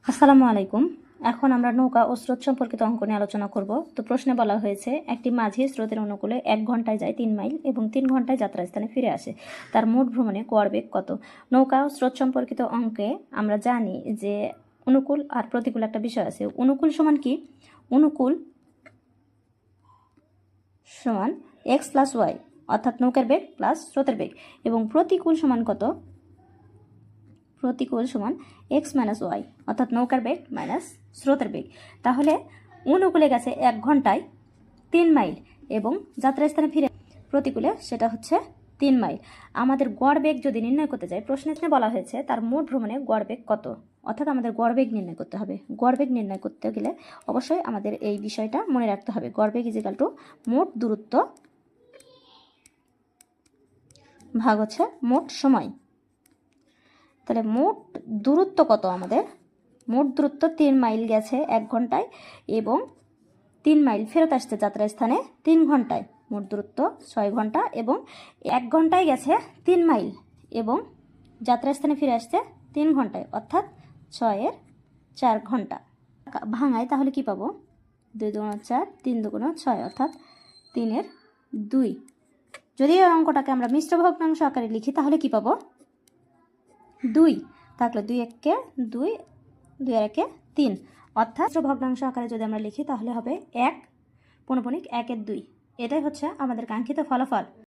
আসসালামু আলাইকুম। এখন আমরা নৌকা ও স্রোত সম্পর্কিত অঙ্ক নিয়ে আলোচনা করব। তো প্রশ্নে বলা হয়েছে একটি মাঝি স্রোতের অনুকূলে 1 ঘন্টায় যায় 3 মাইল এবং 3 ঘন্টায় যাত্রাস্থানে ফিরে আসে। তার মোট ভ্রমণে গড় বেগ কত? নৌকা ও স্রোত সম্পর্কিত অঙ্কে আমরা জানি যে অনুকূল আর প্রতিকূল একটা বিষয় আছে। অনুকূল সমান কি? অনুকূল সমান x প্লাস ওয়াই, অর্থাৎ নৌকার বেগ প্লাস স্রোতের বেগ, এবং প্রতিকূল সমান কত? প্রতিকূল সমান এক্স মাইনাস ওয়াই, অর্থাৎ নৌকার বেগ মাইনাস স্রোতের বেগ। তাহলে অনুকূলে গেছে 1 ঘন্টায় 3 মাইল এবং যাত্রাস্থানে ফিরে প্রতিকূলে সেটা হচ্ছে 3 মাইল। আমাদের গড় বেগ যদি নির্ণয় করতে যাই, প্রশ্নে বলা হয়েছে তার মোট ভ্রমণে গড় বেগ কত, অর্থাৎ আমাদের গড় বেগ নির্ণয় করতে হবে। গড় বেগ নির্ণয় করতে গেলে অবশ্যই আমাদের এই বিষয়টা মনে রাখতে হবে। গড় বেগ ইজিক্যাল টু মোট দূরত্ব ভাগ হচ্ছে মোট সময়। তাহলে মোট দূরত্ব কত? আমাদের মোট দূরত্ব 3 মাইল গেছে 1 ঘন্টায় এবং 3 মাইল ফেরত আসছে যাত্রাস্থানে 3 ঘন্টায়। মোট দূরত্ব 6 ঘন্টা এবং 1 ঘন্টায় গেছে 3 মাইল এবং যাত্রাস্থানে ফিরে আসছে 3 ঘন্টায়, অর্থাৎ 6 এর 4 ঘন্টা ভাঙায়। তাহলে কি পাবো? 2 দুগুণ 4, 3 দুগুণ 6, অর্থাৎ 3 এর 2। যদি এই অঙ্কটাকে আমরা মিশ্র ভগ্নাংশ আকারে লিখি তাহলে কি পাবো? 2। থাকলে 2 একে 2, 2 আর একে 3, অর্থাৎ ভগ্নাংশ আকারে যদি আমরা লিখি তাহলে হবে 1 পৌনঃপুনিক 1 এর 2। এটাই হচ্ছে আমাদের কাঙ্ক্ষিত ফলাফল।